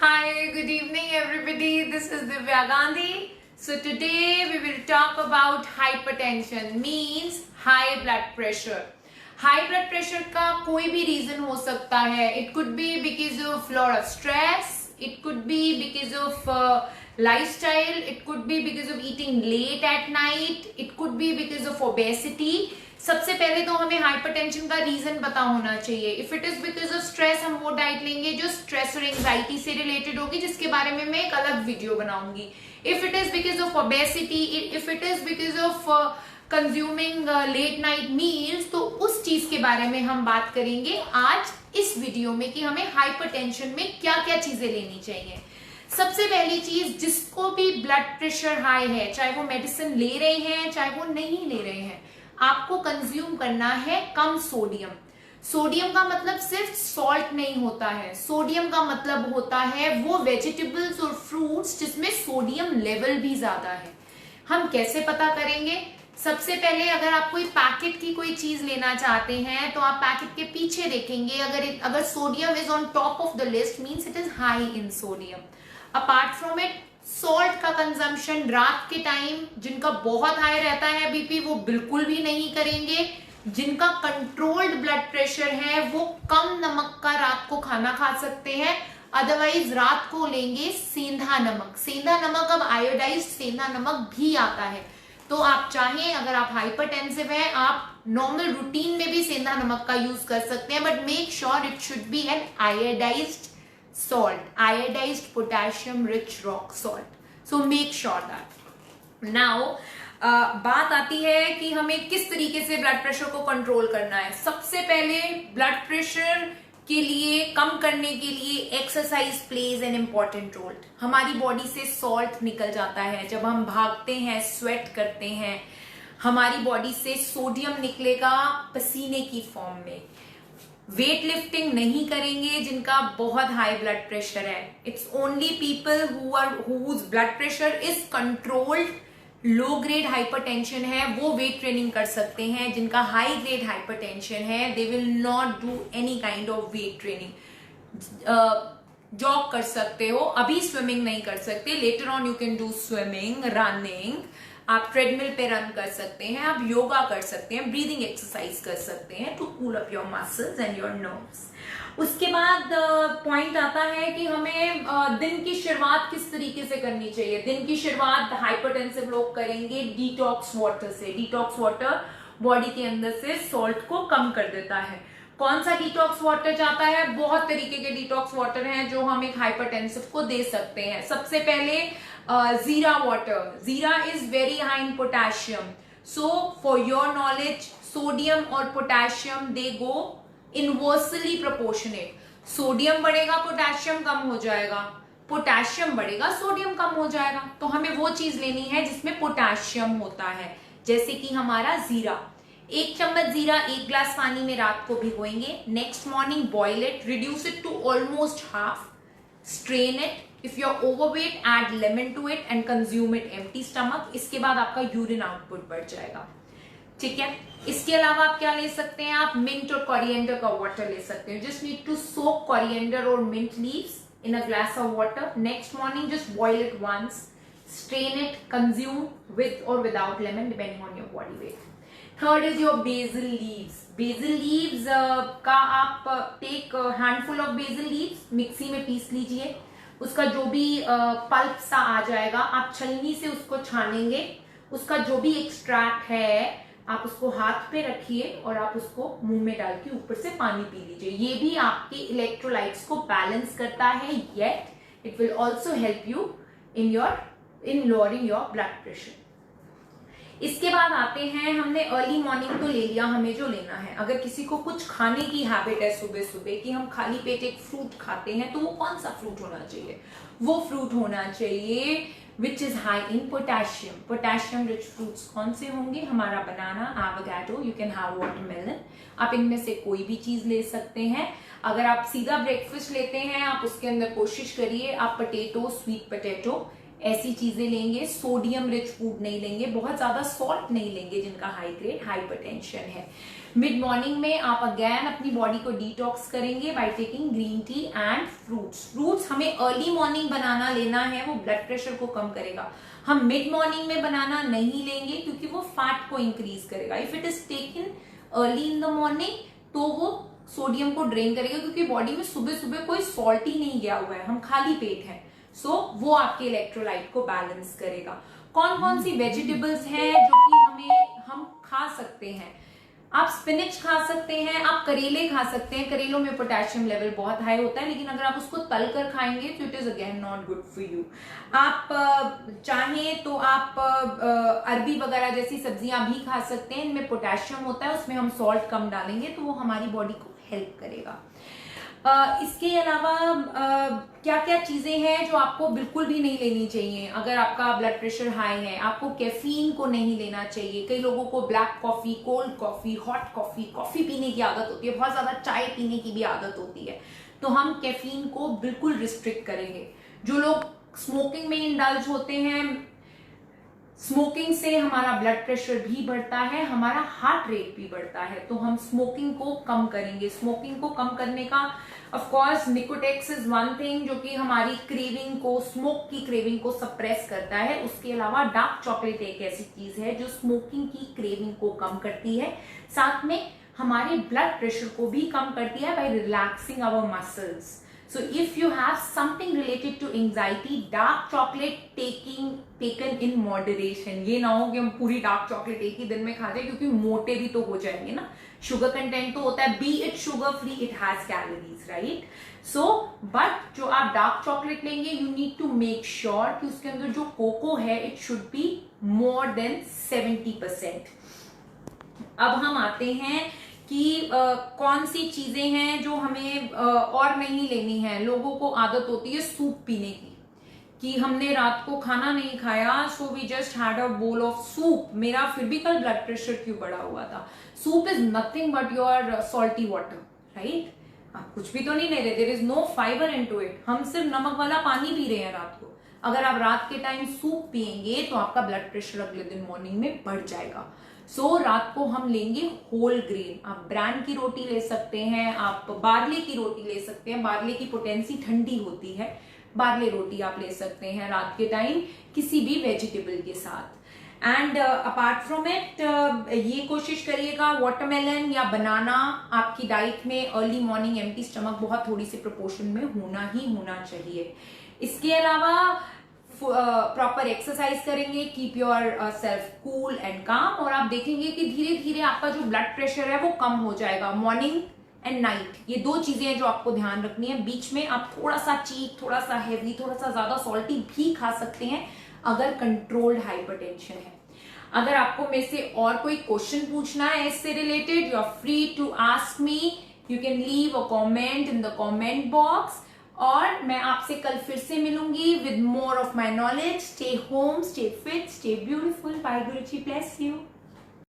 Hi, good evening everybody. This is Divya Gandhi. So today we will talk about hypertension means high blood pressure. High blood pressure का कोई भी reason हो सकता है. It could be because of lot of stress. It could be because of lifestyle. It could be because of eating late at night. It could be because of obesity. सबसे पहले तो हमें हाइपरटेंशन का reason पता होना चाहिए. If it is because of stress, हम वो डाइट लेंगे जो स्ट्रेस और एंजाइटी से रिलेटेड होगी, जिसके बारे में मैं एक अलग वीडियो बनाऊंगी. If it is because of obesity, if it is because of consuming late night meals, तो उस चीज के बारे में हम बात करेंगे आज इस वीडियो में कि हमें हाइपरटेंशन में क्या क्या चीजें लेनी चाहिए. सबसे पहली चीज, जिसको भी ब्लड प्रेशर हाई है, चाहे वो मेडिसिन ले रहे हैं चाहे वो नहीं ले रहे हैं, आपको कंज्यूम करना है कम सोडियम. सोडियम का मतलब सिर्फ सॉल्ट नहीं होता है. सोडियम का मतलब होता है वो वेजिटेबल्स और फ्रूट्स जिसमें सोडियम लेवल भी ज्यादा है. हम कैसे पता करेंगे? सबसे पहले अगर आप कोई पैकेट की कोई चीज लेना चाहते हैं तो आप पैकेट के पीछे देखेंगे. अगर sodium is on top of the list means it is high in sodium. Apart from it, salt का कंजम्पशन रात के टाइम, जिनका बहुत हाई रहता है बीपी, वो बिल्कुल भी नहीं करेंगे. जिनका कंट्रोल्ड ब्लड प्रेशर है वो कम नमक का रात को खाना खा सकते हैं. अदरवाइज रात को लेंगे सेंधा नमक. सेंधा नमक, अब आयोडाइज्ड सेंधा नमक भी आता है, तो आप चाहें, अगर आप हाइपरटेंसिव हैं, आप नॉर्मल रूटीन में भी सेंधा नमक का यूज कर सकते हैं, but make sure it should be an iodised salt, iodized potassium rich rock salt. So make sure that. Now बात आती है कि हमें किस तरीके से ब्लड प्रेशर को कंट्रोल करना है. सबसे पहले ब्लड प्रेशर के लिए कम करने के लिए exercise plays an important role. हमारी बॉडी से सॉल्ट निकल जाता है. जब हम भागते हैं, स्वेट करते हैं, हमारी बॉडी से सोडियम निकलेगा पसीने की फॉर्म में. वेट लिफ्टिंग नहीं करेंगे जिनका बहुत हाई ब्लड प्रेशर है. It's only people whose blood pressure is controlled, low grade hypertension है, वो वेट ट्रेनिंग कर सकते हैं. जिनका हाई ग्रेड हाइपरटेंशन है, they will not do any kind of weight training. Jog कर सकते हो, अभी स्विमिंग नहीं कर सकते. Later on you can do swimming, running. आप ट्रेडमिल पे रन कर सकते हैं, आप योगा कर सकते हैं, ब्रीदिंग एक्सरसाइज कर सकते हैं to cool up your muscles and your nerves. उसके बाद पॉइंट आता है कि हमें दिन की शुरुआत किस तरीके से करनी चाहिए. दिन की शुरुआत हाइपरटेंसिव लोग करेंगे डिटॉक्स वाटर से. डिटॉक्स वाटर बॉडी के अंदर से सॉल्ट को कम कर देता है. कौन सा डिटॉक्स वाटर जाता है? बहुत तरीके के डिटॉक्स वाटर हैं जो हम एक हाइपरटेंसिव को दे सकते हैं. सबसे पहले जीरा वाटर. जीरा is very high in potassium. So for your knowledge, sodium और पोटेशियम दे गो इनवर्सली प्रोपोर्शनेट. सोडियम बढ़ेगा, पोटेशियम कम हो जाएगा. पोटेशियम बढ़ेगा, सोडियम कम हो जाएगा. तो हमें वो चीज लेनी है जिसमें पोटेशियम होता है, जैसे कि हमारा जीरा. 1 चम्मच जीरा 1 ग्लास पानी में रात को भिगोएंगे. Next morning boil it, reduce it to almost half, strain it. If you are overweight, add lemon to it and consume it empty stomach. इसके बाद आपका यूरिन आउटपुट बढ़ जाएगा. ठीक है. इसके अलावा आप क्या ले सकते हैं? आप मिंट और कोरिएंडर का वाटर ले सकते हैं. Just need to soak coriander और mint leaves in a glass of water. Next morning just boil it once, strain it, consume with or without lemon depending on your body weight. Third is your basil leaves. Basil leaves का आप take handful of basil leaves, mixie में piece लीजिए. उसका जो भी pulp सा आ जाएगा, आप छलनी से उसको छानेंगे. उसका जो भी एक्सट्रैक्ट है आप उसको हाथ पे रखिए और आप उसको मुंह में डाल के ऊपर से पानी पी लीजिए. ये भी आपके इलेक्ट्रोलाइट्स को बैलेंस करता है, yet it will also help you in lowering your blood pressure. इसके बाद आते हैं, हमने अर्ली मॉर्निंग तो ले लिया, हमें जो लेना है. अगर किसी को कुछ खाने की हैबिट है सुबह सुबह कि हम खाली पेट एक फ्रूट खाते हैं, तो वो कौन सा फ्रूट होना चाहिए? वो फ्रूट होना चाहिए which is high in potassium. Potassium rich fruits कौन से होंगे? हमारा banana, avocado, you can have watermelon. आप इनमें से कोई भी चीज ले सकते हैं. अगर आप सीधा ब्रेकफास्ट लेते हैं, आप उसके अंदर कोशिश करिए आप पोटेटो, स्वीट पोटेटो, ऐसी चीजें लेंगे. सोडियम रिच फूड नहीं लेंगे, बहुत ज्यादा सॉल्ट नहीं लेंगे जिनका हाई ग्रेड हाइपरटेंशन है. मिड मॉर्निंग में आप अगेन अपनी बॉडी को डिटॉक्स करेंगे by taking green tea and fruits हमें अर्ली मॉर्निंग बनाना लेना है, वो ब्लड प्रेशर को कम करेगा। हम मिड मॉर्निंग में बनाना नहीं लेंगे क्योंकि वो फैट को इंक्रीज करेगा। If it is taken early in the morning तो वो सोडियम को ड्रेन करेगा, क्योंकि बॉडी में सुबह सुबह कोई सॉल्ट ही नहीं गया हुआ है, हम खाली पेट हैं। सो वो आपके इलेक्ट्रोलाइट को बैलेंस करेगा। कौन कौन सी वेजिटेबल्स हैं जो कि हम खा सकते हैं? आप स्पिनिच खा सकते हैं, आप करेले खा सकते हैं। करेलों में पोटेशियम लेवल बहुत हाई होता है, लेकिन अगर आप उसको तल कर खाएंगे तो it is again not good for you. आप चाहें तो आप अरबी वगैरह जैसी सब्जियां भी खा सकते हैं, इनमें पोटेशियम होता है, उसमें हम सॉल्ट कम डालेंगे तो वो हमारी बॉडी को हेल्प करेगा। इसके अलावा क्या क्या चीजें हैं जो आपको बिल्कुल भी नहीं लेनी चाहिए अगर आपका ब्लड प्रेशर हाई है? आपको कैफीन को नहीं लेना चाहिए। कई लोगों को black coffee, cold coffee, hot coffee, coffee पीने की आदत होती है, बहुत ज्यादा चाय पीने की भी आदत होती है, तो हम कैफीन को बिल्कुल रिस्ट्रिक्ट करेंगे। जो लोग स्मोकिंग में इंडल्ज होते हैं, स्मोकिंग से हमारा ब्लड प्रेशर भी बढ़ता है, हमारा हार्ट रेट भी बढ़ता है, तो हम स्मोकिंग को कम करेंगे। स्मोकिंग को कम करने का of course Nicotex is one thing जो कि हमारी क्रेविंग को, स्मोक की क्रेविंग को सप्रेस करता है। उसके अलावा डार्क चॉकलेट एक ऐसी चीज है जो स्मोकिंग की क्रेविंग को कम करती है, साथ में हमारे ब्लड प्रेशर को भी कम करती है by relaxing our muscles. So if you have something related to anxiety, dark chocolate taken in moderation। ये ना हो कि हम पूरी डार्क चॉकलेट एक ही दिन में खा जाए, क्योंकि मोटे भी तो हो जाएंगे ना। शुगर कंटेंट तो होता है, be it sugar free, it has calories, right? So but जो आप डार्क चॉकलेट लेंगे, you need to make sure कि उसके अंदर जो कोको है it should be more than 70%। अब हम आते हैं कि कौन सी चीजें हैं जो हमें और नहीं लेनी है। लोगों को आदत होती है सूप पीने की, कि हमने रात को खाना नहीं खाया, so we just had a bowl of soup, मेरा फिर भी कल ब्लड प्रेशर क्यों बढ़ा हुआ था? Soup is nothing but your salty water, right? आप कुछ भी तो नहीं ले रहे, there is no fibre into it, हम सिर्फ नमक वाला पानी पी रहे हैं रात को। अगर आप रात के टाइम सूप पिएंगे तो आपका ब्लड प्रेशर अगले दिन मॉर्निंग में बढ़ जाएगा। सो रात को हम लेंगे होल ग्रेन। आप ब्रांड की रोटी ले सकते हैं, आप बार्ले की रोटी ले सकते हैं, बार्ले की पोटेंसी ठंडी होती है, बार्ले रोटी आप ले सकते हैं रात के टाइम किसी भी वेजिटेबल के साथ। एंड अपार्ट फ्रॉम इट ये कोशिश करिएगा वाटरमेलन या बनाना आपकी डाइट में अर्ली मॉर्निंग एम्प्टी स्टमक बहुत थोड़ी सी प्रोपोर्शन में होना ही होना चाहिए। इसके अलावा प्रॉपर एक्सरसाइज करेंगे, keep your self cool and काम, और आप देखेंगे कि धीरे धीरे आपका जो ब्लड प्रेशर है वो कम हो जाएगा। मॉर्निंग एंड नाइट ये दो चीजें हैं जो आपको ध्यान रखनी है। बीच में आप थोड़ा सा चीक, थोड़ा सा हेवी, थोड़ा सा ज्यादा सॉल्टी भी खा सकते हैं अगर कंट्रोल्ड हाइपरटेंशन है। अगर आपको मेरे से और कोई क्वेश्चन पूछना है इससे related, you are free to ask me, you can leave a comment in the comment box, और मैं आपसे कल फिर से मिलूंगी with more of my knowledge. Stay home, stay fit, stay beautiful. Bye, Guruji bless you.